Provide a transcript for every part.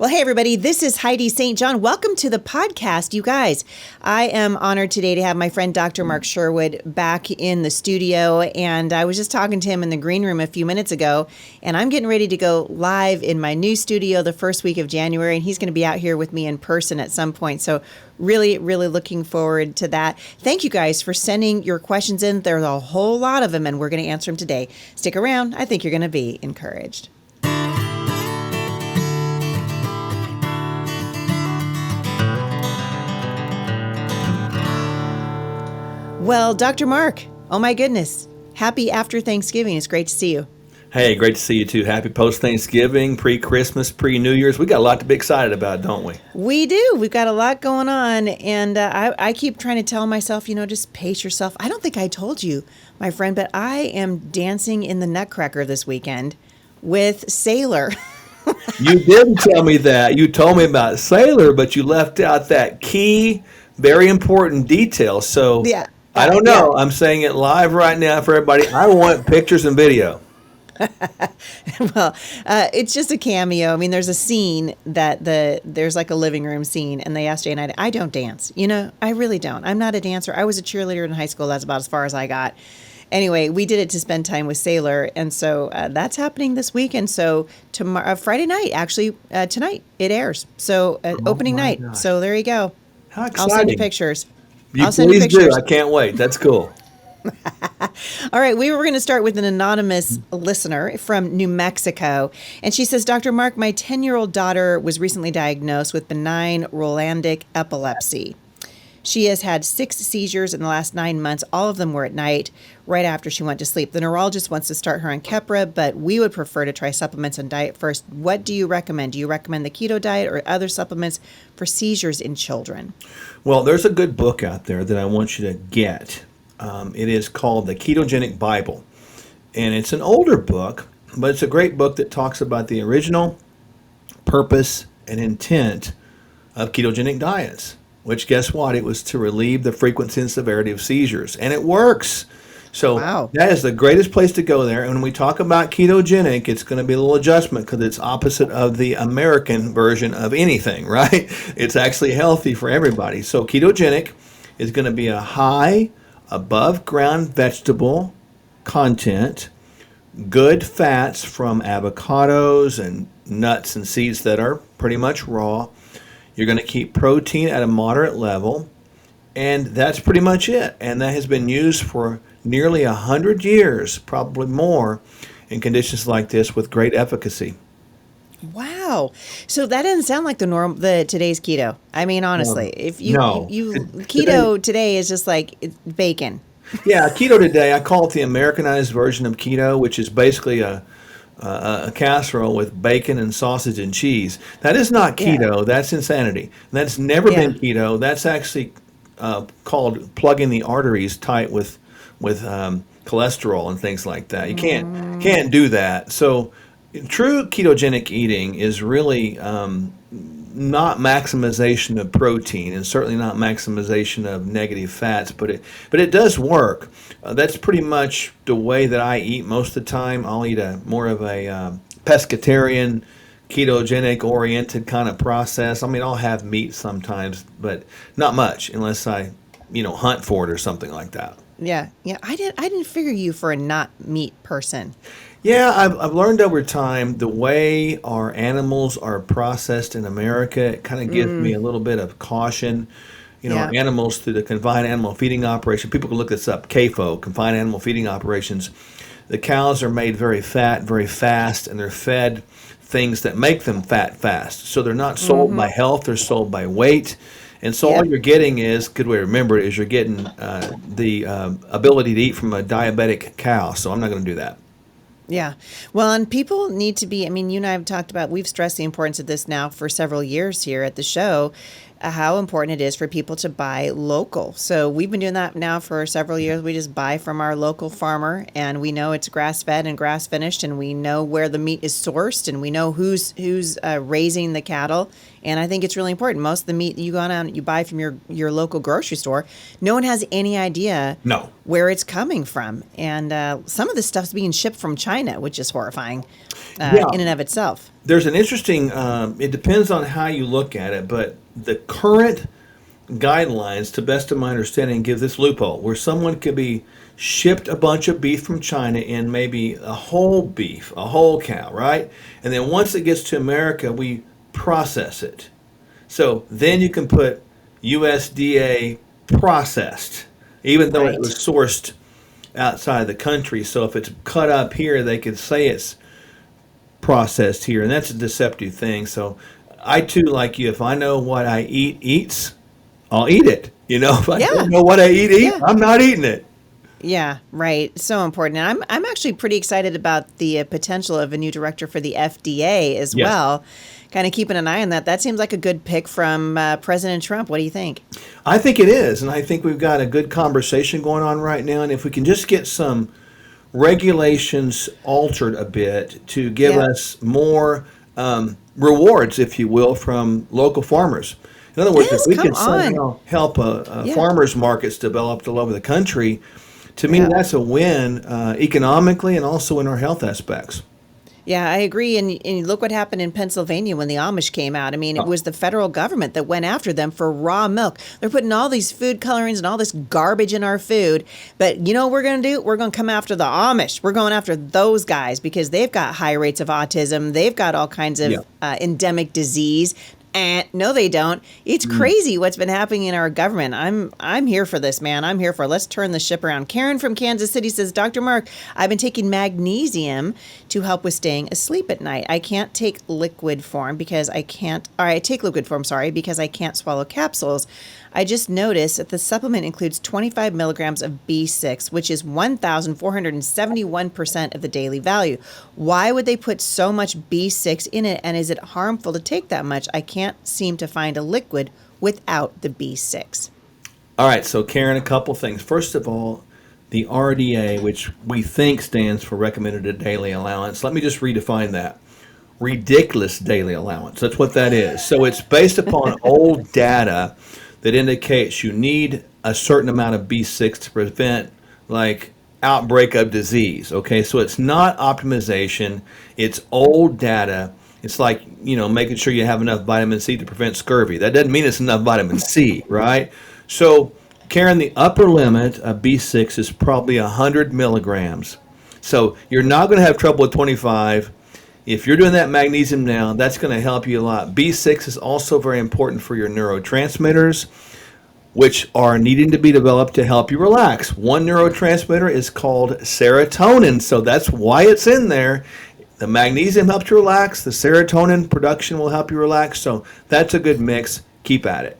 Well, hey, everybody, this is Heidi St. John. Welcome to the podcast, you guys. I am honored today to have my friend Dr. Mark Sherwood back in the studio, and I was just talking to him in the green room a few minutes ago, and I'm getting ready to go live in my new studio the first week of January, and he's going to be out here with me in person at some point, so really, really looking forward to that. Thank you guys for sending your questions in. There's a whole lot of them, and we're going to answer them today. Stick around. I think you're going to be encouraged. Well, Dr. Mark, oh my goodness. Happy after Thanksgiving. It's great to see you. Hey, great to see you too. Happy post-Thanksgiving, pre-Christmas, pre-New Year's. We got a lot to be excited about, don't we? We do. We've got a lot going on. And I keep trying to tell myself, just pace yourself. I don't think I told you, my friend, but I am dancing in the Nutcracker this weekend with Sailor. You didn't tell me that. You told me about Sailor, but you left out that key, very important detail. So yeah. I don't know. Yeah. I'm saying it live right now for everybody. I want pictures and video. Well, it's just a cameo. I mean, there's a scene that there's like a living room scene, and they asked Jay and I don't dance. I really don't. I'm not a dancer. I was a cheerleader in high school. That's about as far as I got. Anyway, we did it to spend time with Sailor, and so that's happening this weekend. So tomorrow, Friday night, actually, tonight it airs. So opening night. Gosh. So there you go. How exciting! I'll send you pictures. Please do. I can't wait. That's cool. All right. We were going to start with an anonymous listener from New Mexico. And she says, Dr. Mark, my 10-year-old daughter was recently diagnosed with benign Rolandic epilepsy. She has had 6 seizures in the last 9 months. All of them were at night, right after she went to sleep. The neurologist wants to start her on Keppra, but we would prefer to try supplements and diet first. What do you recommend? Do you recommend the keto diet or other supplements for seizures in children? Well, there's a good book out there that I want you to get. It is called the Ketogenic Bible. And it's an older book, but it's a great book that talks about the original purpose and intent of ketogenic diets. Which, guess what? It was to relieve the frequency and severity of seizures. And it works. So wow. That is the greatest place to go there. And when we talk about ketogenic, it's going to be a little adjustment because it's opposite of the American version of anything, right? It's actually healthy for everybody. So ketogenic is going to be a high, above ground vegetable content, good fats from avocados and nuts and seeds that are pretty much raw. You're going to keep protein at a moderate level, and that's pretty much it. And that has been used for nearly 100 years, probably more, in conditions like this with great efficacy. Wow. So that doesn't sound like the today's keto. I mean, honestly, keto today is just like it's bacon. Yeah, keto today, I call it the Americanized version of keto, which is basically a casserole with bacon and sausage and cheese. That is not keto. Yeah. That's insanity. That's never been keto. That's actually called plugging the arteries tight with cholesterol and things like that. You can't do that. So true ketogenic eating is really not maximization of protein and certainly not maximization of negative fats, but it does work. That's pretty much the way that I eat most of the time. I'll eat more of a pescatarian, ketogenic oriented kind of process. I mean, I'll have meat sometimes, but not much unless I, hunt for it or something like that. Yeah. I didn't figure you for a not meat person. Yeah, I've learned over time the way our animals are processed in America. It kind of gives me a little bit of caution. Animals through the confined animal feeding operation. People can look this up. CAFO, confined animal feeding operations. The cows are made very fat, very fast, and they're fed things that make them fat fast. So they're not sold by health; they're sold by weight. And so all you're getting is, good way to remember it, is you're getting the ability to eat from a diabetic cow. So I'm not going to do that. Yeah. Well, and people need to be, you and I have talked about, we've stressed the importance of this now for several years here at the show, how important it is for people to buy local. So we've been doing that now for several years. We just buy from our local farmer, and we know it's grass-fed and grass-finished, and we know where the meat is sourced, and we know who's raising the cattle. And I think it's really important. Most of the meat that you go out and you buy from your local grocery store, no one has any idea where it's coming from. And some of this stuff's being shipped from China, which is horrifying in and of itself. There's an interesting, it depends on how you look at it, but the current guidelines, to best of my understanding, give this loophole where someone could be shipped a bunch of beef from China in maybe a whole beef, a whole cow, right? And then once it gets to America, we process it. So then you can put USDA processed, even though it Right. was sourced outside of the country. So if it's cut up here, they could say it's processed here, and that's a deceptive thing. So I too, like you, if I know what I eats, I'll eat it. You know, if I Yeah. don't know what I eat, Yeah. I'm not eating it. Yeah, right. So important. And I'm actually pretty excited about the potential of a new director for the FDA as Yes. well. Kind of keeping an eye on that. That seems like a good pick from President Trump. What do you think? I think it is, and I think we've got a good conversation going on right now. And if we can just get some regulations altered a bit to give Yeah. us more rewards, if you will, from local farmers. In other words, if Yes, we come could on. somehow help Yeah. farmers markets developed all over the country, to me, Yeah. that's a win economically and also in our health aspects. Yeah, I agree. And look what happened in Pennsylvania when the Amish came out. I mean, it Oh, was the federal government that went after them for raw milk. They're putting all these food colorings and all this garbage in our food. But you know what we're going to do? We're going to come after the Amish. We're going after those guys because they've got high rates of autism. They've got all kinds yeah. of endemic disease. And no, they don't. It's Mm. crazy what's been happening in our government. I'm here for this, man. I'm here for it. Let's turn the ship around. Karen from Kansas City says, Dr. Mark, I've been taking magnesium to help with staying asleep at night. I can't take liquid form because I can't, or I take liquid form, sorry, because I can't swallow capsules. I just noticed that the supplement includes 25 milligrams of B6, which is 1,471% of the daily value. Why would they put so much B6 in it, and is it harmful to take that much? I can't seem to find a liquid without the B6. All right, so Karen, a couple things. First of all, the RDA, which we think stands for recommended daily allowance, let me just redefine that. Ridiculous daily allowance. That's what that is. So it's based upon old data that indicates you need a certain amount of B6 to prevent like outbreak of disease. Okay, so it's not optimization, it's old data. It's like, making sure you have enough vitamin C to prevent scurvy. That doesn't mean it's enough vitamin C, right? So, Karen, the upper limit of B6 is probably 100 milligrams. So you're not going to have trouble with 25. If you're doing that magnesium now, that's going to help you a lot. B6 is also very important for your neurotransmitters, which are needing to be developed to help you relax. One neurotransmitter is called serotonin, so that's why it's in there. The magnesium helps you relax. The serotonin production will help you relax. So that's a good mix. Keep at it.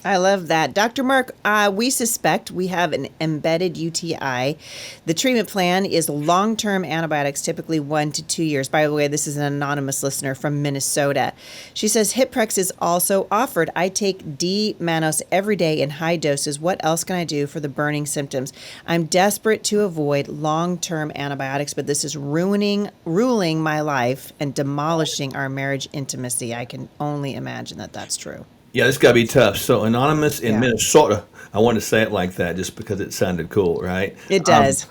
I love that. Dr. Mark, we suspect we have an embedded UTI. The treatment plan is long-term antibiotics, typically 1 to 2 years. By the way, this is an anonymous listener from Minnesota. She says Hiprex is also offered. I take D-mannose every day in high doses. What else can I do for the burning symptoms? I'm desperate to avoid long-term antibiotics, but this is ruling my life and demolishing our marriage intimacy. I can only imagine that that's true. Yeah, this got to be tough. So anonymous in Yeah, Minnesota. I wanted to say it like that just because it sounded cool, right? it does.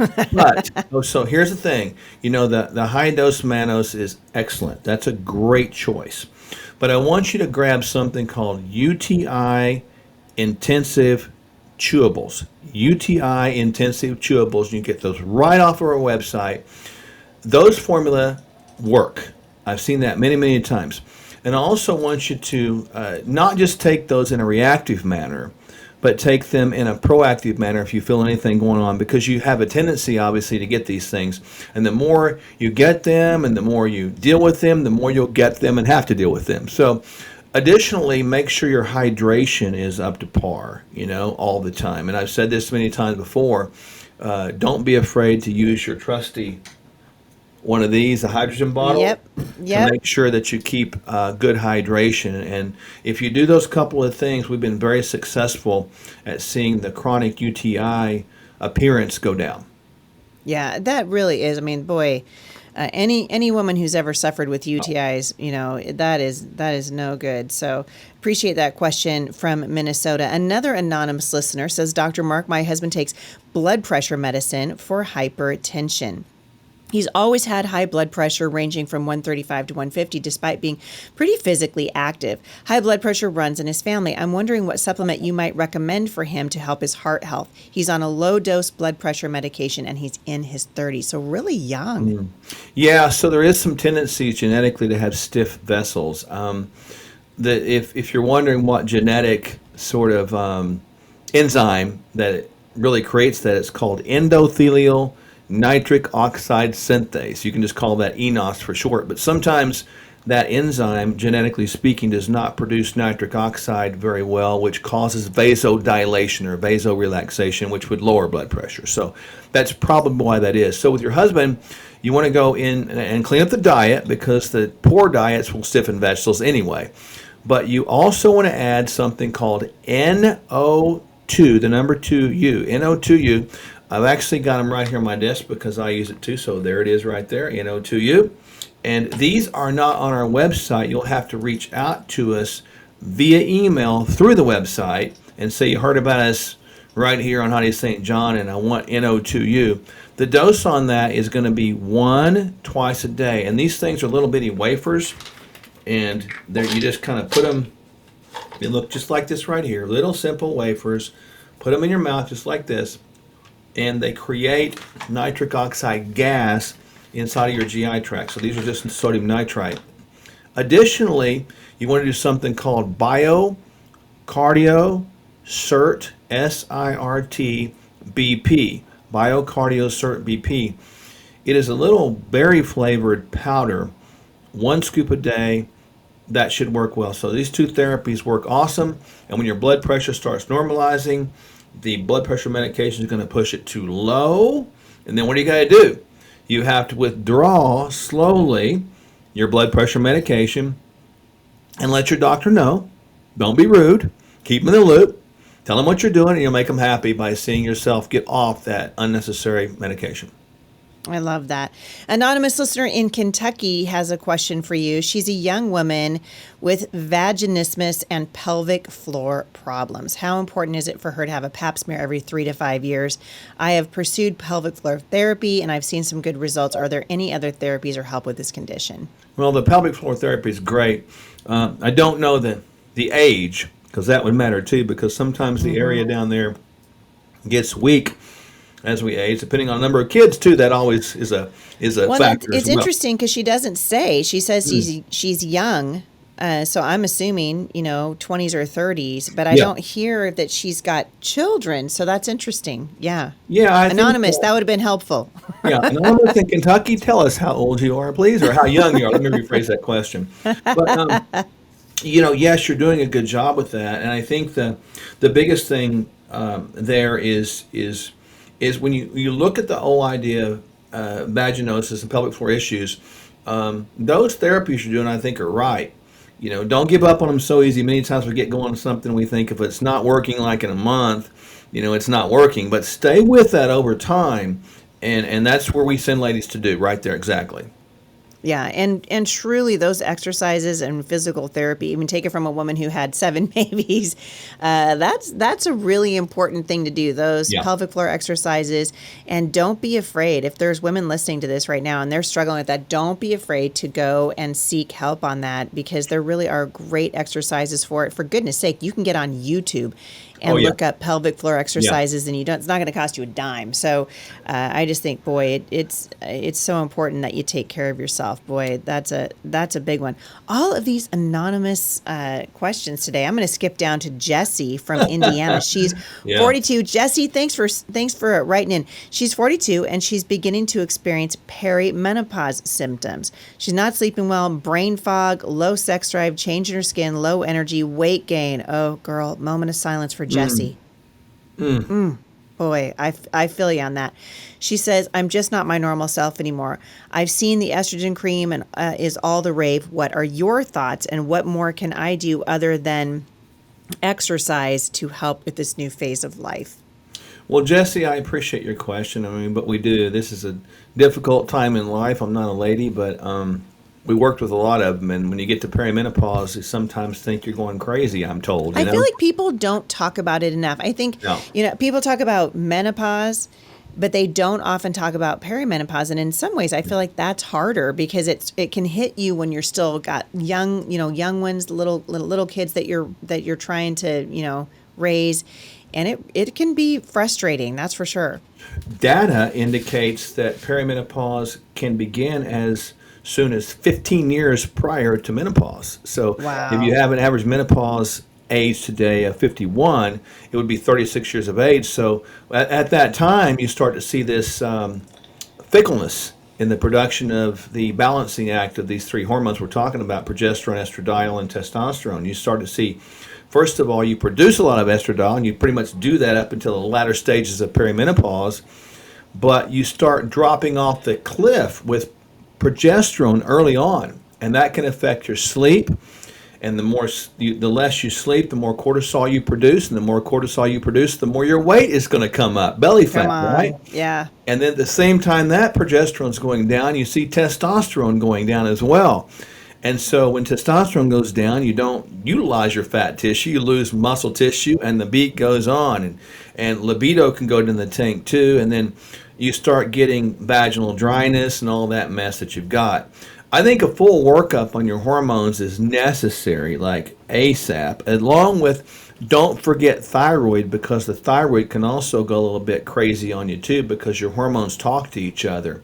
So here's the thing. The high dose mannose is excellent. That's a great choice. But I want you to grab something called UTI intensive chewables. UTI intensive chewables. You can get those right off of our website. Those formula work. I've seen that many, many times. And I also want you to not just take those in a reactive manner, but take them in a proactive manner if you feel anything going on, because you have a tendency, obviously, to get these things. And the more you get them and the more you deal with them, the more you'll get them and have to deal with them. So additionally, make sure your hydration is up to par, all the time. And I've said this many times before, don't be afraid to use your trusty one of these, a hydrogen bottle, Yep. to Yep. make sure that you keep good hydration. And if you do those couple of things, we've been very successful at seeing the chronic UTI appearance go down. Yeah, that really is. I mean, boy, any woman who's ever suffered with UTIs, that is no good. So appreciate that question from Minnesota. Another anonymous listener says, Dr. Mark, my husband takes blood pressure medicine for hypertension. He's always had high blood pressure ranging from 135 to 150 despite being pretty physically active. High blood pressure runs in his family. I'm wondering what supplement you might recommend for him to help his heart health. He's on a low dose blood pressure medication and he's in his 30s, so really young. Yeah, so there is some tendencies genetically to have stiff vessels. If you're wondering what genetic sort of enzyme that really creates that, it's called endothelial nitric oxide synthase. You can just call that ENOS for short, but sometimes that enzyme, genetically speaking, does not produce nitric oxide very well, which causes vasodilation or vasorelaxation, which would lower blood pressure. So that's probably why that is. So with your husband, you want to go in and clean up the diet, because the poor diets will stiffen vegetables anyway. But you also want to add something called NO2, the number 2U, NO2U. I've actually got them right here on my desk because I use it too. So there it is right there, NO2U. And these are not on our website. You'll have to reach out to us via email through the website and say you heard about us right here on Honey St. John and I want NO2U. The dose on that is going to be 1 twice a day. And these things are little bitty wafers. And there you just kind of put them, they look just like this right here, little simple wafers. Put them in your mouth just like this. And they create nitric oxide gas inside of your GI tract. So these are just sodium nitrite. Additionally, you want to do something called BioCardio Cert, SIRT BP, BioCardio Cert BP. It is a little berry flavored powder, 1 scoop a day. That should work well. So these two therapies work awesome. And when your blood pressure starts normalizing, the blood pressure medication is going to push it too low. And then what do you got to do? You have to withdraw slowly your blood pressure medication and let your doctor know. Don't be rude. Keep them in the loop. Tell them what you're doing, and you'll make them happy by seeing yourself get off that unnecessary medication. I love that. Anonymous listener in Kentucky has a question for you. She's a young woman with vaginismus and pelvic floor problems. How important is it for her to have a pap smear every 3 to 5 years? I have pursued pelvic floor therapy and I've seen some good results. Are there any other therapies or help with this condition? Well, the pelvic floor therapy is great. I don't know the age, because that would matter too, because sometimes the area down there gets weak as we age, depending on the number of kids too. That always is a factor. It's as well. interesting because she doesn't say. She says she's young, so I'm assuming 20s or 30s. But I don't hear that she's got children, so that's interesting. Yeah. Anonymous, that would have been helpful. Anonymous in Kentucky, tell us how old you are, please, or how young you are. Let me rephrase that question. But yes, you're doing a good job with that, and I think the biggest thing there is when you look at the whole idea of vaginosis and pelvic floor issues, those therapies you're doing, I think, are right. Don't give up on them so easy. Many times we get going on something, we think if it's not working like in a month, it's not working. But stay with that over time, and that's where we send ladies to do, right there, exactly. Yeah, and truly those exercises and physical therapy, even take it from a woman who had 7 babies, that's a really important thing to do, those pelvic floor exercises. And don't be afraid. If there's women listening to this right now and they're struggling with that, don't be afraid to go and seek help on that, because there really are great exercises for it. For goodness sake, you can get on YouTube and look up pelvic floor exercises, and it's not going to cost you a dime. So I just think, boy, it's so important that you take care of yourself. Boy, that's a big one. All of these anonymous questions today. I'm going to skip down to Jessie from Indiana. She's 42. Jessie, thanks for writing in. She's 42 and she's beginning to experience perimenopause symptoms. She's not sleeping well, brain fog, low sex drive, change in her skin, low energy, weight gain. Oh, girl, moment of silence for Jessie. Boy, I feel you on that. She says, I'm just not my normal self anymore. I've seen the estrogen cream and is all the rave. What are your thoughts, and what more can I do other than exercise to help with this new phase of life? Well, Jesse, I appreciate your question. But we do. This is a difficult time in life. I'm not a lady, but we worked with a lot of them, and when you get to perimenopause, you sometimes think you're going crazy, I'm told. I feel like people don't talk about it enough. I think, people talk about menopause, but they don't often talk about perimenopause. And in some ways, I feel like that's harder because it can hit you when you're still got young ones, little kids that you're trying to, raise. And it can be frustrating. That's for sure. Data indicates that perimenopause can begin as soon as 15 years prior to menopause. So Wow. if you have an average menopause age today of 51, it would be 36 years of age. So at that time, you start to see this fickleness in the production of the balancing act of these three hormones we're talking about, progesterone, estradiol, and testosterone. You start to see, first of all, you produce a lot of estradiol, and you pretty much do that up until the latter stages of perimenopause, but you start dropping off the cliff with progesterone early on, and that can affect your sleep. And the less you sleep, the more cortisol you produce, and the more cortisol you produce, the more your weight is going to come up, belly fat, right? Yeah. And then at the same time that progesterone's going down, you see testosterone going down as well. And so when testosterone goes down, you don't utilize your fat tissue, you lose muscle tissue, and the beat goes on. And libido can go down the tank too, and then you start getting vaginal dryness and all that mess that you've got. I think a full workup on your hormones is necessary, like ASAP, along with don't forget thyroid, because the thyroid can also go a little bit crazy on you too, because your hormones talk to each other.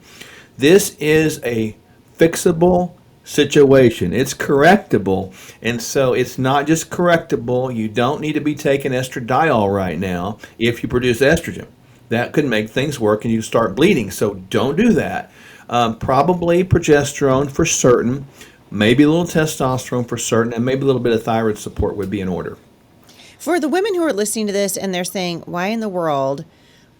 This is a fixable situation. It's correctable, and so it's not just correctable. You don't need to be taking estradiol right now if you produce estrogen. That could make things work and you start bleeding, so don't do that. Probably progesterone for certain, maybe a little testosterone for certain, and maybe a little bit of thyroid support would be in order. For the women who are listening to this and they're saying, why in the world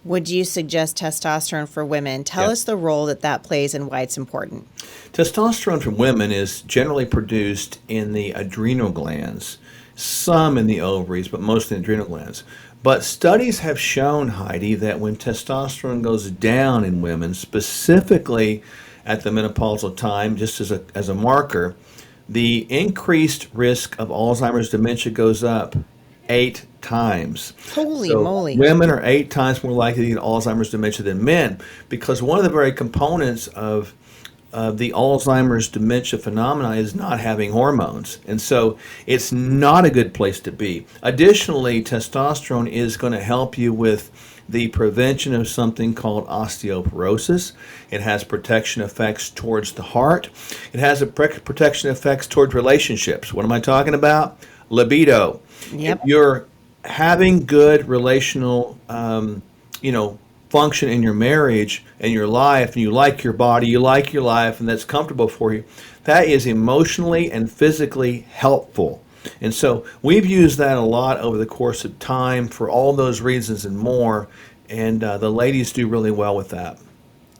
would you suggest testosterone for women? Tell us the role that plays and why it's important. Testosterone from women is generally produced in the adrenal glands, some in the ovaries, but mostly in the adrenal glands. But studies have shown, Heidi, that when testosterone goes down in women, specifically at the menopausal time, just as a marker, the increased risk of Alzheimer's dementia goes up 8 times. Holy moly. Women are 8 times more likely to get Alzheimer's dementia than men, because one of the very components of the Alzheimer's dementia phenomena is not having hormones. And so it's not a good place to be. Additionally, testosterone is going to help you with the prevention of something called osteoporosis. It has protection effects towards the heart. It has a protection effects towards relationships. What am I talking about? Libido. Yep. If you're having good relational, function in your marriage and your life, and you like your body, you like your life, and that's comfortable for you, that is emotionally and physically helpful. And so we've used that a lot over the course of time for all those reasons and more, and the ladies do really well with that.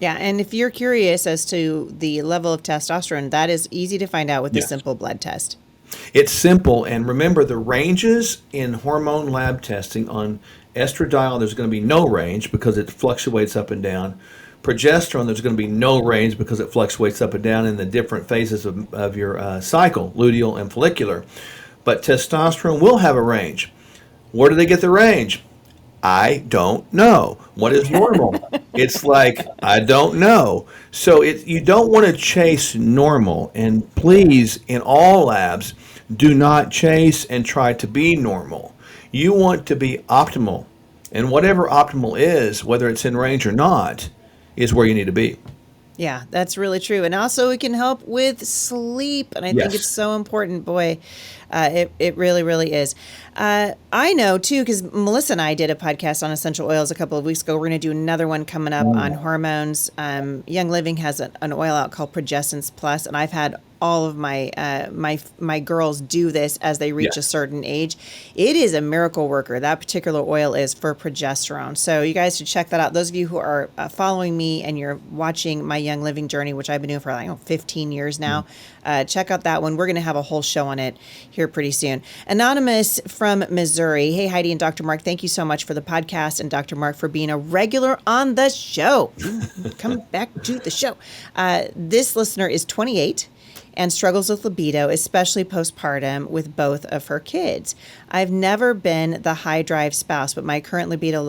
Yeah, and if you're curious as to the level of testosterone, that is easy to find out with a simple blood test. It's simple, and remember the ranges in hormone lab testing on estradiol, there's going to be no range because it fluctuates up and down. Progesterone, there's going to be no range because it fluctuates up and down in the different phases of your cycle, luteal and follicular. But testosterone will have a range. Where do they get the range? I don't know. What is normal? It's like, I don't know. So you don't want to chase normal. And please, in all labs, do not chase and try to be normal. You want to be optimal. And whatever optimal is, whether it's in range or not, is where you need to be. Yeah, that's really true. And also it can help with sleep. And I think it's so important. Boy, it really, really is. I know, too, because Melissa and I did a podcast on essential oils a couple of weeks ago. We're going to do another one coming up on hormones. Young Living has an oil out called Progestence Plus, and I've had all of my my girls do this as they reach a certain age. It is a miracle worker. That particular oil is for progesterone. So you guys should check that out. Those of you who are following me and you're watching my Young Living journey, which I've been doing for 15 years now, check out that one. We're going to have a whole show on it here pretty soon. Anonymous from Missouri. Hey, Heidi and Dr. Mark, thank you so much for the podcast, and Dr. Mark for being a regular on the show. Come back to the show. This listener is 28. and struggles with libido, especially postpartum with both of her kids. I've never been the high drive spouse, but my current libido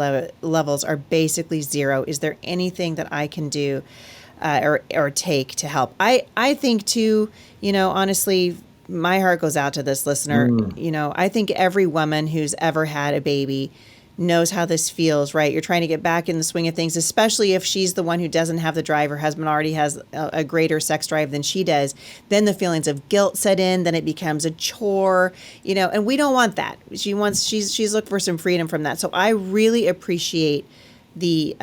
levels are basically zero. Is there anything that I can do or take to help? I think too, honestly, my heart goes out to this listener. I think every woman who's ever had a baby knows how this feels, right? You're trying to get back in the swing of things, especially if she's the one who doesn't have the drive. Her husband already has a greater sex drive than she does. Then the feelings of guilt set in. Then it becomes a chore, and we don't want that. She's looking for some freedom from that. So I really appreciate the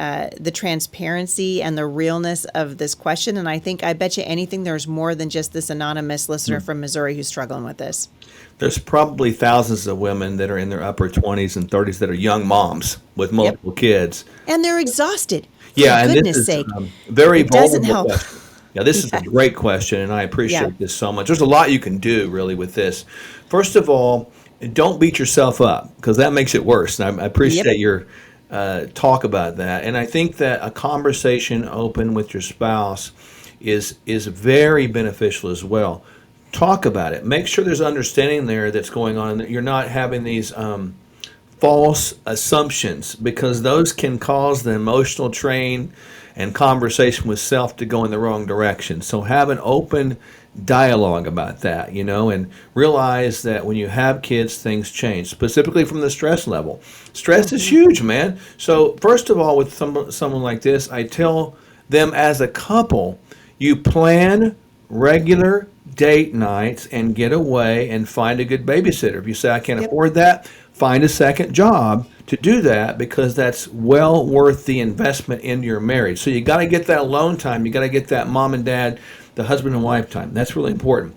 transparency and the realness of this question. And I bet you anything there's more than just this anonymous listener from Missouri who's struggling with this. There's probably thousands of women that are in their upper 20s and 30s that are young moms with multiple kids. And they're exhausted. Yeah, for and goodness this is sake. Very It doesn't vulnerable help. question. Yeah, this is a great question, and I appreciate this so much. There's a lot you can do, really, with this. First of all, don't beat yourself up, because that makes it worse. And I appreciate your talk about that. And I think that a conversation open with your spouse is very beneficial as well. Talk about it. Make sure there's understanding there that's going on, and that you're not having these false assumptions, because those can cause the emotional train and conversation with self to go in the wrong direction. So have an open dialogue about that, and realize that when you have kids, things change, specifically from the stress level. Stress is huge, man. So first of all, with someone like this, I tell them as a couple, you plan regular date nights and get away and find a good babysitter. If you say, I can't afford that, find a second job to do that, because that's well worth the investment in your marriage. So you got to get that alone time. You got to get that mom and dad, the husband and wife time. That's really important.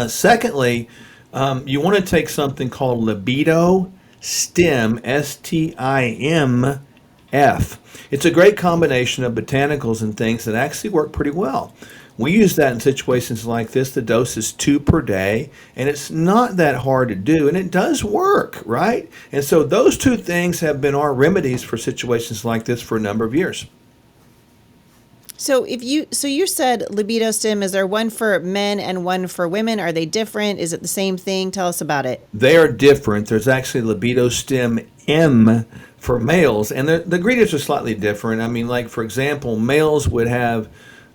Secondly, you want to take something called Libido Stim, STIMF. It's a great combination of botanicals and things that actually work pretty well. We use that in situations like this. The dose is 2 per day, and it's not that hard to do, and it does work, right? And so those two things have been our remedies for situations like this for a number of years. So you said libido stim. Is there one for men and one for women? Are they different? Is it the same thing? Tell us about it. They are different. There's actually Libido Stim M for males, and the ingredients are slightly different. I mean, like, for example, males would have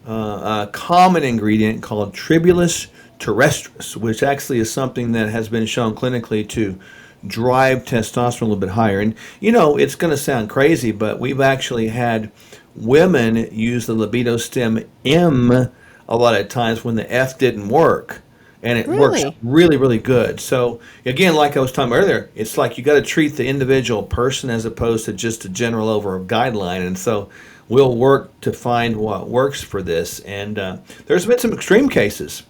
a common ingredient called Tribulus terrestris, which actually is something that has been shown clinically to drive testosterone a little bit higher. And, it's going to sound crazy, but we've actually had women use the Libido Stim M a lot of times when the F didn't work. And it works really, really good. So, again, like I was talking about earlier, it's like you got to treat the individual person as opposed to just a general over guideline. And so we'll work to find what works for this. And there's been some extreme cases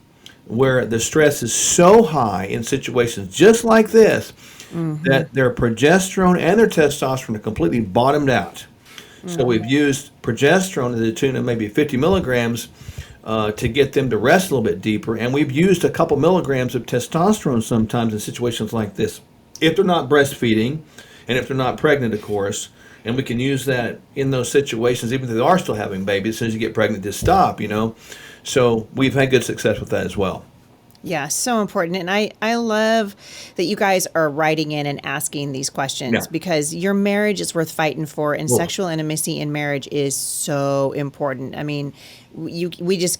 where the stress is so high in situations just like this that their progesterone and their testosterone are completely bottomed out. So we've used progesterone to the tune of maybe 50 milligrams to get them to rest a little bit deeper. And we've used a couple milligrams of testosterone sometimes in situations like this, if they're not breastfeeding and if they're not pregnant, of course. And we can use that in those situations, even if they are still having babies. As soon as you get pregnant, just stop, So we've had good success with that as well. Yeah, so important. And I love that you guys are writing in and asking these questions because your marriage is worth fighting for, and sexual intimacy in marriage is so important. I mean, we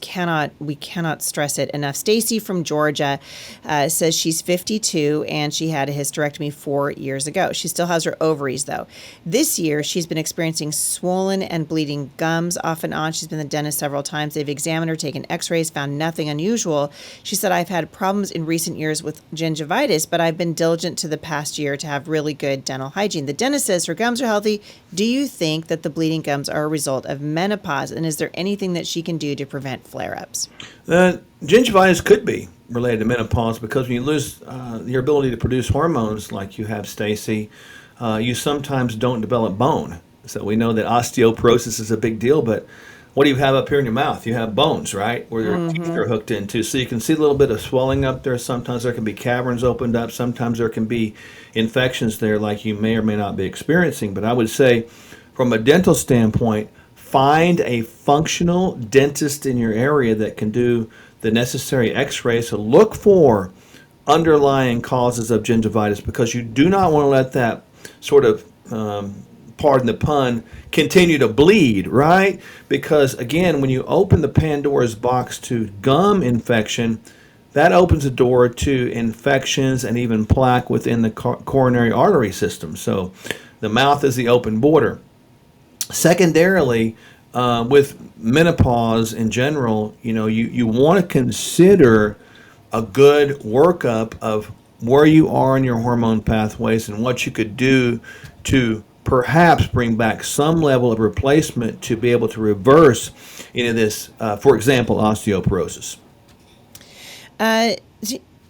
cannot stress it enough. Stacy from Georgia says she's 52 and she had a hysterectomy 4 years ago. She still has her ovaries though. This year she's been experiencing swollen and bleeding gums off and on. She's been to the dentist several times. They've examined her, taken x-rays, found nothing unusual. She said, I've had problems in recent years with gingivitis, but I've been diligent to the past year to have really good dental hygiene. The dentist says her gums are healthy. Do you think that the bleeding gums are a result of menopause? And is there anything that she can do to prevent flare-ups? Gingivitis could be related to menopause, because when you lose your ability to produce hormones like you have, Stacy, you sometimes don't develop bone. So we know that osteoporosis is a big deal, but what do you have up here in your mouth? You have bones, right, where your teeth are hooked into. So you can see a little bit of swelling up there. Sometimes there can be caverns opened up. Sometimes there can be infections there like you may or may not be experiencing. But I would say from a dental standpoint, find a functional dentist in your area that can do the necessary x-rays to look for underlying causes of gingivitis, because you do not want to let that sort of, pardon the pun, continue to bleed, right? Because again, when you open the Pandora's box to gum infection, that opens the door to infections and even plaque within the coronary artery system. So the mouth is the open border. Secondarily, with menopause in general, you want to consider a good workup of where you are in your hormone pathways and what you could do to perhaps bring back some level of replacement to be able to reverse this, for example, osteoporosis.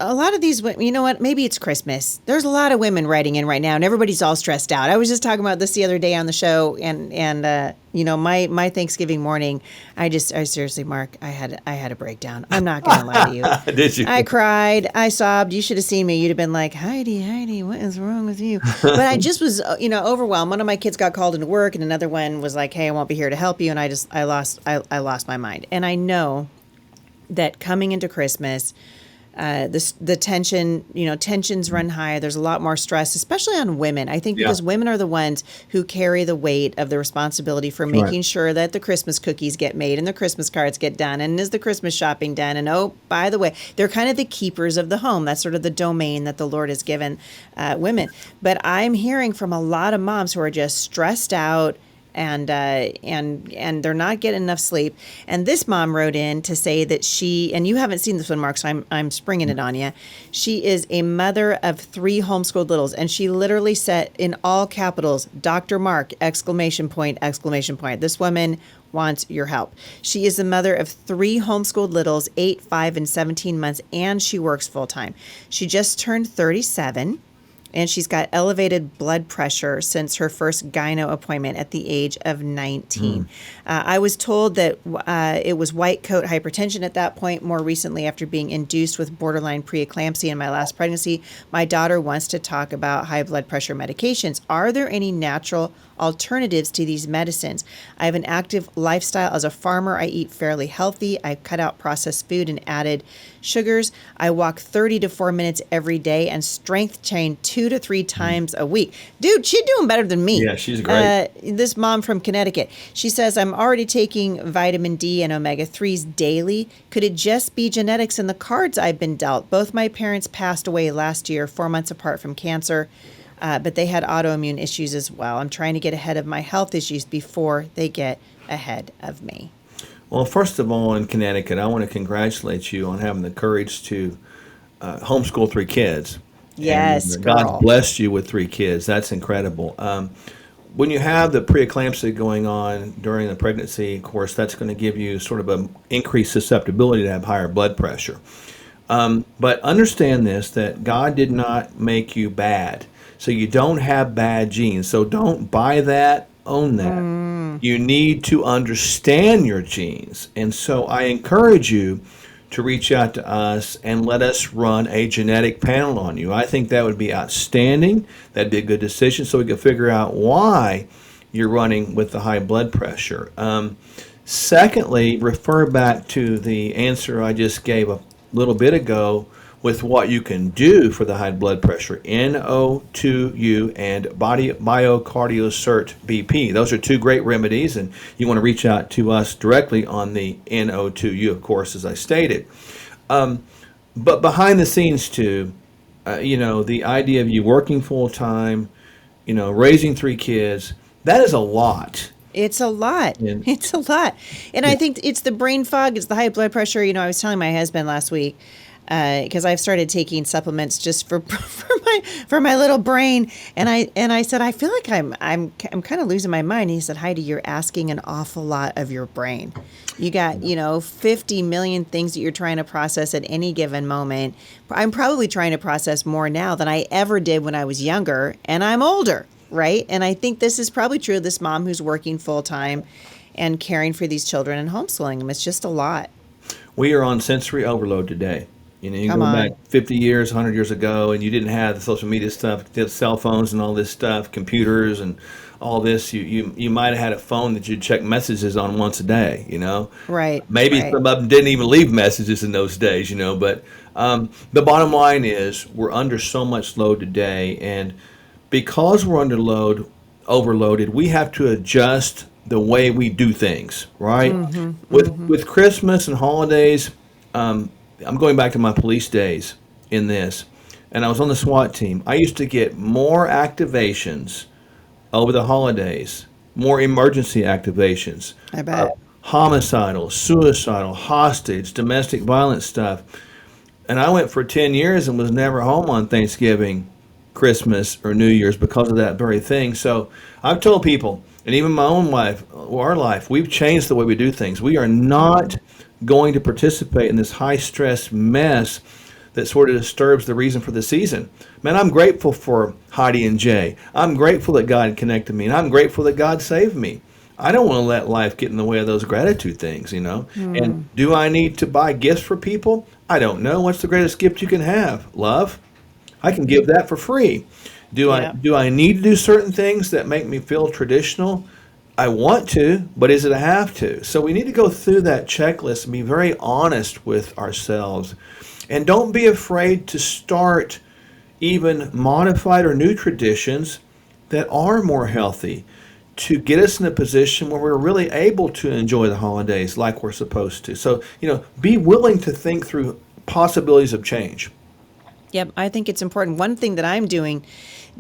A lot of these, you know what, maybe it's Christmas. There's a lot of women writing in right now, and everybody's all stressed out. I was just talking about this the other day on the show, and my Thanksgiving morning, I seriously, Mark, I had a breakdown. I'm not going to lie to you. Did you? I cried. I sobbed. You should have seen me. You'd have been like, Heidi, what is wrong with you? But I just was, overwhelmed. One of my kids got called into work, and another one was like, hey, I won't be here to help you. And I lost my mind. And I know that coming into Christmas, the tensions run high. There's a lot more stress, especially on women. I think because women are the ones who carry the weight of the responsibility for making sure that the Christmas cookies get made and the Christmas cards get done and is the Christmas shopping done. And oh, by the way, they're kind of the keepers of the home. That's sort of the domain that the Lord has given women. But I'm hearing from a lot of moms who are just stressed out, and they're not getting enough sleep. And this mom wrote in to say that she, and you haven't seen this one, Mark, so I'm springing it on you. She is a mother of 3 homeschooled littles, and she literally said in all capitals, Dr. Mark, exclamation point, exclamation point. This woman wants your help. She is the mother of 3 homeschooled littles, 8, 5, and 17 months, and she works full time. She just turned 37. And she's got elevated blood pressure since her first gyno appointment at the age of 19. I was told that it was white coat hypertension at that point. More recently, after being induced with borderline preeclampsia in my last pregnancy, my daughter wants to talk about high blood pressure medications. Are there any natural alternatives to these medicines? I have an active lifestyle. As a farmer, I eat fairly healthy. I cut out processed food and added sugars. I walk 30 to 4 minutes every day and strength train 2 to 3 times a week. Dude, she's doing better than me. Yeah, she's great. This mom from Connecticut, she says, I'm already taking vitamin D and omega-3s daily. Could it just be genetics and the cards I've been dealt? Both my parents passed away last year, 4 months apart from cancer. But they had autoimmune issues as well. I'm trying to get ahead of my health issues before they get ahead of me. Well, first of all, in Connecticut, I want to congratulate you on having the courage to homeschool 3 kids. Yes, and girl. God blessed you with 3 kids. That's incredible. When you have the preeclampsia going on during the pregnancy, of course, that's going to give you sort of an increased susceptibility to have higher blood pressure. But understand this, that God did not make you bad. So you don't have bad genes. So don't buy that, own that. You need to understand your genes. And so I encourage you to reach out to us and let us run a genetic panel on you. I think that would be outstanding. That'd be a good decision so we can figure out why you're running with the high blood pressure. Secondly, refer back to the answer I just gave a little bit ago with what you can do for the high blood pressure, NO2U and BioCardioCert BP. Those are 2 great remedies, and you want to reach out to us directly on the NO2U, of course, as I stated. But behind the scenes, too, the idea of you working full-time, raising 3 kids, that is a lot. It's a lot. It's a lot. And I think it's the brain fog. It's the high blood pressure. I was telling my husband last week, because I've started taking supplements just for my little brain, and I said, I feel like I'm kind of losing my mind. And he said, Heidi, you're asking an awful lot of your brain. You got 50 million things that you're trying to process at any given moment. I'm probably trying to process more now than I ever did when I was younger, and I'm older, right? And I think this is probably true of this mom who's working full time and caring for these children and homeschooling them. It's just a lot. We are on sensory overload today. You know, you Come go back on. 50 years, 100 years ago, and you didn't have the social media stuff, the cell phones and all this stuff, computers and all this. You might have had a phone that you'd check messages on once a day, you know. Right, Maybe right. some of them didn't even leave messages in those days, you know. But the bottom line is we're under so much load today. And because we're under load, overloaded, we have to adjust the way we do things, right? Mm-hmm, mm-hmm. With Christmas and holidays, I'm going back to my police days in this, and I was on the SWAT team. I used to get more activations over the holidays, more emergency activations, I uh, bet. homicidal, suicidal, hostage, domestic violence stuff. And I went for 10 years and was never home on Thanksgiving, Christmas, or New Year's because of that very thing. So I've told people, and even my own life, our life, we've changed the way we do things. We are not going to participate in this high stress mess that sort of disturbs the reason for the season. Man, I'm grateful for Heidi and Jay. I'm grateful that God connected me, and I'm grateful that God saved me. I don't want to let life get in the way of those gratitude things, you know. And Mm. do I need to buy gifts for people? I don't know. What's the greatest gift you can have? Love? I can give that for free. Yeah. Do I need to do certain things that make me feel traditional? I want to, but is it a have to? So we need to go through that checklist and be very honest with ourselves. And don't be afraid to start even modified or new traditions that are more healthy to get us in a position where we're really able to enjoy the holidays like we're supposed to. So, be willing to think through possibilities of change. Yep, I think it's important. One thing that I'm doing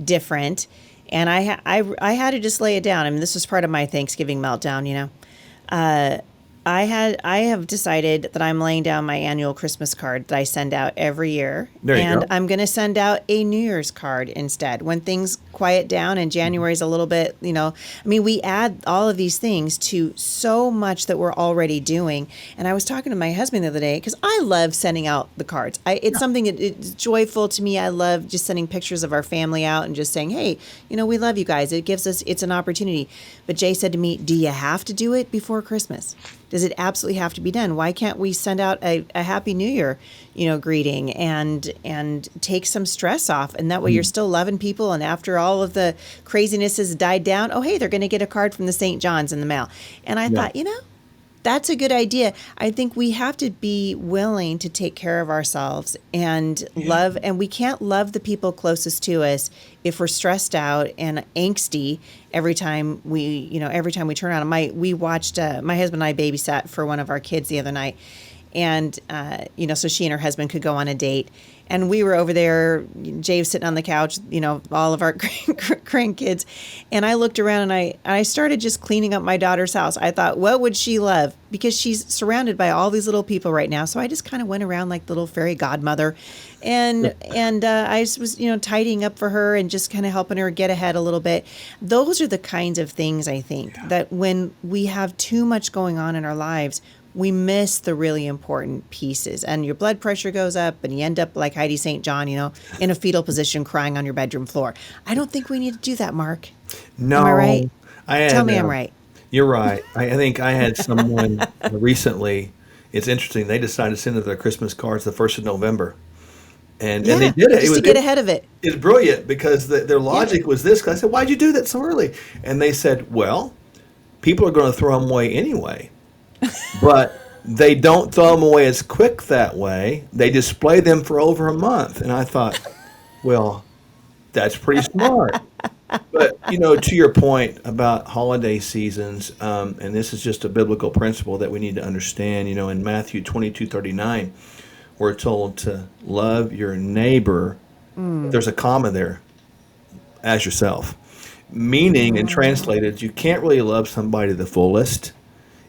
different, and I had to just lay it down. I mean, this was part of my Thanksgiving meltdown, you know. I have decided that I'm laying down my annual Christmas card that I send out every year, There you and go. I'm going to send out a New Year's card instead. When things quiet down and January's a little bit, I mean, we add all of these things to so much that we're already doing. And I was talking to my husband the other day because I love sending out the cards. It's something that it's joyful to me. I love just sending pictures of our family out and just saying, hey, we love you guys. It's an opportunity. But Jay said to me, do you have to do it before Christmas? Does it absolutely have to be done? Why can't we send out a Happy New Year, greeting and take some stress off? And that way you're still loving people. And after all of the craziness has died down, oh, hey, they're going to get a card from the St. John's in the mail. And I Yeah. thought, that's a good idea. I think we have to be willing to take care of ourselves and Yeah. love, and we can't love the people closest to us if we're stressed out and angsty every time we turn on. We watched, my husband and I babysat for one of our kids the other night, and so she and her husband could go on a date. And we were over there, Jay was sitting on the couch, all of our grandkids. And I looked around and I started just cleaning up my daughter's house. I thought, what would she love? Because she's surrounded by all these little people right now. So I just kind of went around like the little fairy godmother. And I just was, tidying up for her and just kind of helping her get ahead a little bit. Those are the kinds of things, I think, that when we have too much going on in our lives, we miss the really important pieces, and your blood pressure goes up and you end up like Heidi St. John, in a fetal position crying on your bedroom floor. I don't think we need to do that, Mark. Am I right? No, I Tell had. me I'm right. You're right. I think I had someone recently. It's interesting. They decided to send us their Christmas cards the 1st of November, and they Yeah, did it. just to get ahead of it. It's brilliant because their Yeah. logic was this. 'Cause I said, "Why'd you do that so early?" And they said, "Well, people are going to throw them away anyway, but they don't throw them away as quick that way. They display them for over a month." And I thought, well, that's pretty smart. But to your point about holiday seasons, and this is just a biblical principle that we need to understand. In Matthew 22:39, we're told to love your neighbor. There's a comma there, as yourself. Meaning, and translated, you can't really love somebody to the fullest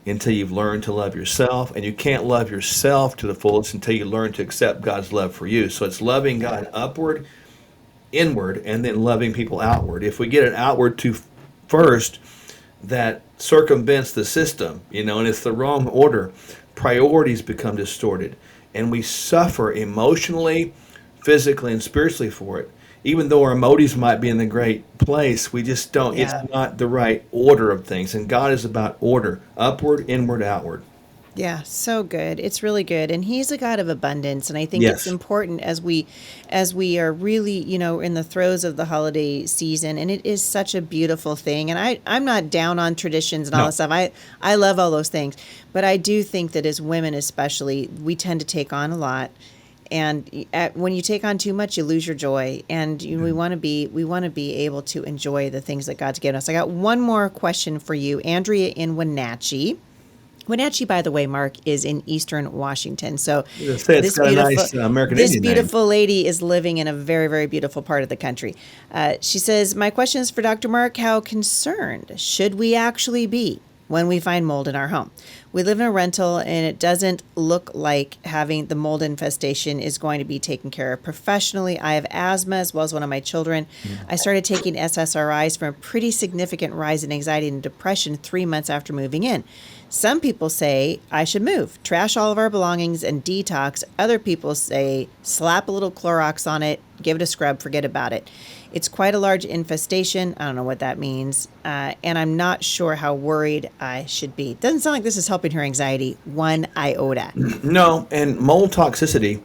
until you've learned to love yourself, and you can't love yourself to the fullest until you learn to accept God's love for you. So it's loving God upward, inward, and then loving people outward. If we get it outward too first, that circumvents the system, and it's the wrong order. Priorities become distorted, and we suffer emotionally, physically, and spiritually for it. Even though our motives might be in the great place, we just don't. It's Yeah. not the right order of things, and God is about order: upward, inward, outward. Yeah, so good. It's really good. And he's a God of abundance. And I think it's Yes. important as we are really, in the throes of the holiday season. And it is such a beautiful thing. And I'm not down on traditions and all that No. stuff. I love all those things. But I do think that as women especially, we tend to take on a lot. And when you take on too much, you lose your joy. And we want to be able to enjoy the things that God's given us. I got one more question for you, Andrea in Wenatchee. Wenatchee, by the way, Mark, is in eastern Washington. So Let's say it's this got a beautiful nice American this Indian name. beautiful lady is living in a very, very beautiful part of the country. She says, "My question is for Dr. Mark. How concerned should we actually be when we find mold in our home? We live in a rental, and it doesn't look like having the mold infestation is going to be taken care of professionally. I have asthma as well as one of my children. I started taking SSRIs from a pretty significant rise in anxiety and depression 3 months after moving in. Some people say I should move, trash all of our belongings, and detox. Other people say slap a little Clorox on it, give it a scrub, forget about it. It's quite a large infestation. I don't know what that means. And I'm not sure how worried I should be." Doesn't sound like this is helping her anxiety one iota. No, and mold toxicity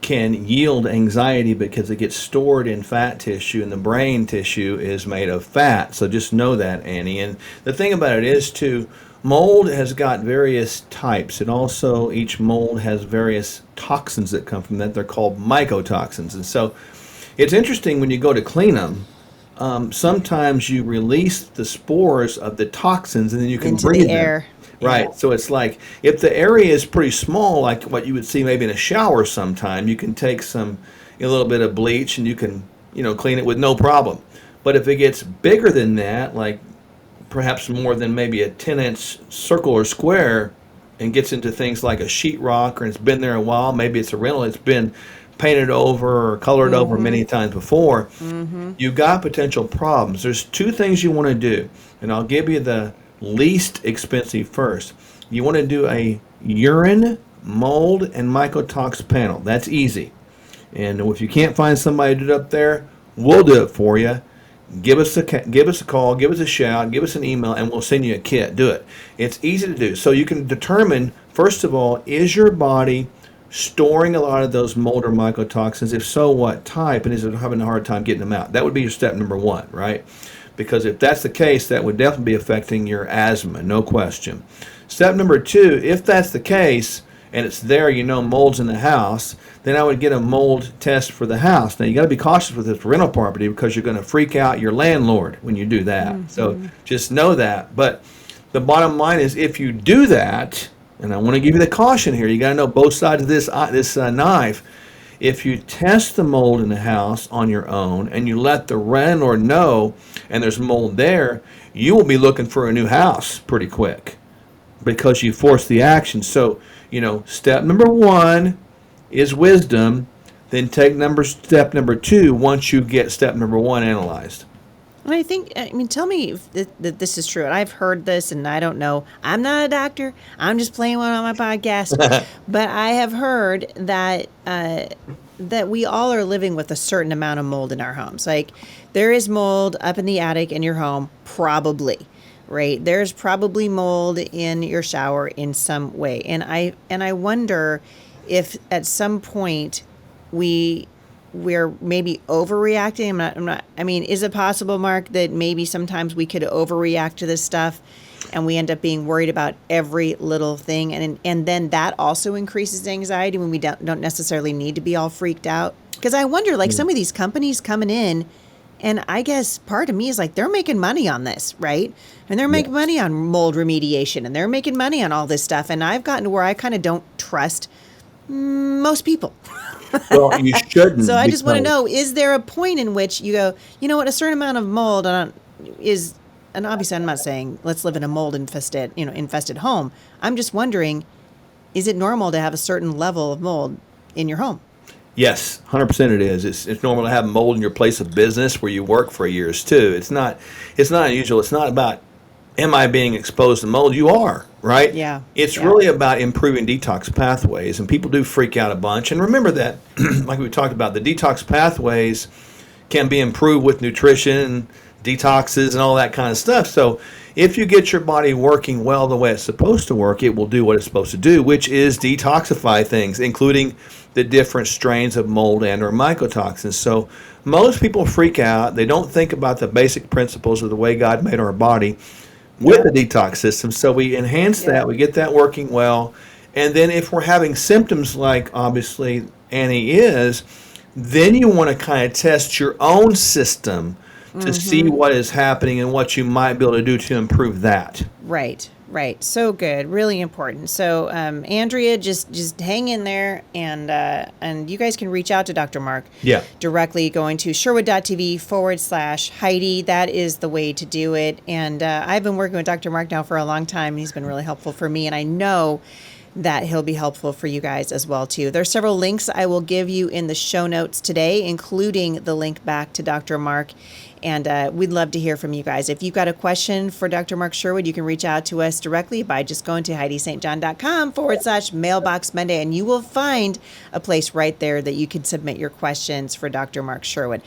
can yield anxiety because it gets stored in fat tissue, and the brain tissue is made of fat. So just know that, Annie. And the thing about it is, too, mold has got various types, and also each mold has various toxins that come from that. They're called mycotoxins. And so it's interesting when you go to clean them. Sometimes you release the spores of the toxins, and then you can Into breathe the them. air. Right. Yeah. So it's like if the area is pretty small, like what you would see maybe in a shower sometime, you can take a little bit of bleach and you can, clean it with no problem. But if it gets bigger than that, like perhaps more than maybe a 10-inch circle or square, and gets into things like a sheetrock, or it's been there a while, maybe it's a rental, it's been painted over or colored over many times before, you've got potential problems. There's two things you want to do, and I'll give you the least expensive first. You want to do a urine, mold, and mycotox panel. That's easy. And if you can't find somebody to do it up there, we'll do it for you. Give us a call, give us a shout, give us an email, and we'll send you a kit. Do it. It's easy to do. So you can determine, first of all, is your body storing a lot of those mold or mycotoxins? If so, what type? And is it having a hard time getting them out? That would be your step number one, right? Because if that's the case, that would definitely be affecting your asthma, no question. Step number two, if that's the case, and it's there, mold's in the house, then I would get a mold test for the house. Now, you got to be cautious with this rental property because you're going to freak out your landlord when you do that. So just know that. But the bottom line is, if you do that, and I want to give you the caution here, you got to know both sides of this knife. If you test the mold in the house on your own and you let the landlord know and there's mold there, you will be looking for a new house pretty quick because you forced the action. So, step number one is wisdom. Then take step number two once you get step number one analyzed. Tell me if that this is true. And I've heard this, and I don't know. I'm not a doctor. I'm just playing one on my podcast. But I have heard that that we all are living with a certain amount of mold in our homes. Like there is mold up in the attic in your home, probably, right? There's probably mold in your shower in some way. And I wonder if at some point we're maybe overreacting. Is it possible, Mark, that maybe sometimes we could overreact to this stuff and we end up being worried about every little thing, and then that also increases anxiety when we don't necessarily need to be all freaked out? Because I wonder, like some of these companies coming in, and I guess part of me is like, they're making money on this, right? And they're making money on mold remediation, and they're making money on all this stuff. And I've gotten to where I kind of don't trust most people. Well, you shouldn't. So I just want to know, is there a point in which you go, you know what, a certain amount of mold is, and obviously I'm not saying let's live in a mold infested home. I'm just wondering, is it normal to have a certain level of mold in your home? Yes, 100% it is. It's normal to have mold in your place of business where you work for years too. It's not unusual. It's not about am I being exposed to mold? You are, right? Yeah. It's really about improving detox pathways, and people do freak out a bunch. And remember that, like we talked about, the detox pathways can be improved with nutrition, detoxes and all that kind of stuff. So if you get your body working well the way it's supposed to work, it will do what it's supposed to do, which is detoxify things, including the different strains of mold and or mycotoxins. So most people freak out. They don't think about the basic principles of the way God made our body with the detox system. So we enhance that. We get that working well. And then if we're having symptoms like obviously Annie is, then you want to kind of test your own system to see what is happening and what you might be able to do to improve that. Right. So good. Really important. So, Andrea, just hang in there, and you guys can reach out to Dr. Mark directly going to sherwood.tv/Heidi. That is the way to do it. And I've been working with Dr. Mark now for a long time. He's been really helpful for me, and I know that he'll be helpful for you guys as well, too. There's several links I will give you in the show notes today, including the link back to Dr. Mark. And we'd love to hear from you guys. If you've got a question for Dr. Mark Sherwood, you can reach out to us directly by just going to HeidiSt.John.com/mailbox Monday, and you will find a place right there that you can submit your questions for Dr. Mark Sherwood.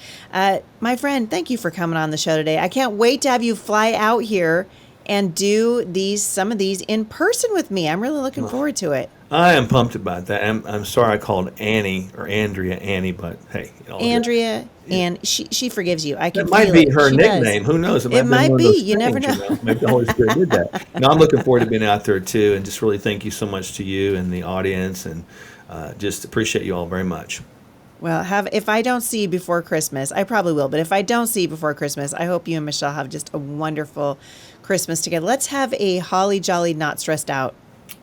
My friend, thank you for coming on the show today. I can't wait to have you fly out here and do some of these in person with me. I'm really looking forward to it. I am pumped about that. I'm sorry I called Annie or Andrea Annie, but hey, Andrea, and she forgives you. I can. It might feel be it. her She nickname. does. Who knows? It might one of be. those You never things, know. Maybe the Holy Spirit did that. No, I'm looking forward to being out there too, and just really thank you so much to you and the audience, and just appreciate you all very much. Well, if I don't see you before Christmas, I probably will, but if I don't see you before Christmas, I hope you and Michelle have just a wonderful Christmas together. Let's have a holly jolly, not stressed out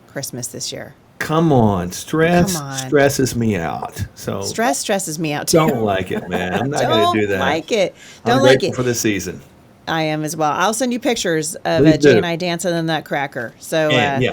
Christmas this year. Come on, stresses me out. So stress stresses me out too. Don't like it, man. I'm not going to do that. Don't like it. I'm grateful for the season. I am as well. I'll send you pictures of Jay and I dancing on that cracker. So and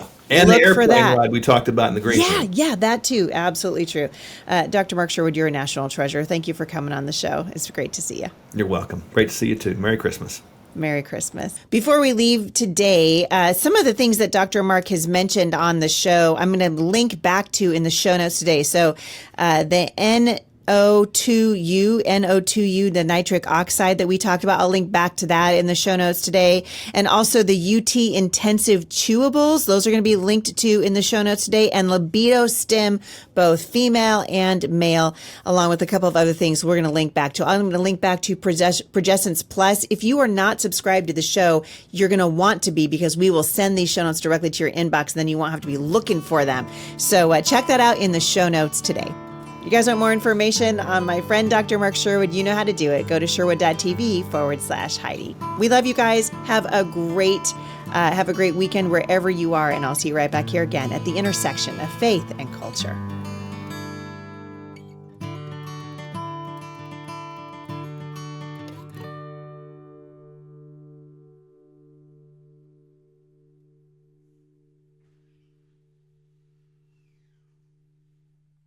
look the airplane for that. ride we talked about in the green room. Yeah, that too. Absolutely true. Dr. Mark Sherwood, you're a national treasure. Thank you for coming on the show. It's great to see you. You're welcome. Great to see you too. Merry Christmas. Merry Christmas. Before we leave today, some of the things that Dr. Mark has mentioned on the show, I'm going to link back to in the show notes today. So the NO2U, the nitric oxide that we talked about. I'll link back to that in the show notes today. And also the UT intensive chewables. Those are going to be linked to in the show notes today. And Libido Stim, both female and male, along with a couple of other things we're going to link back to. I'm going to link back to Progessence Plus. If you are not subscribed to the show, you're going to want to be, because we will send these show notes directly to your inbox, and then you won't have to be looking for them. So check that out in the show notes today. You guys want more information on my friend Dr. Mark Sherwood? You know how to do it. Go to sherwood.tv/Heidi. We love you guys. Have a great weekend wherever you are, and I'll see you right back here again at the intersection of faith and culture.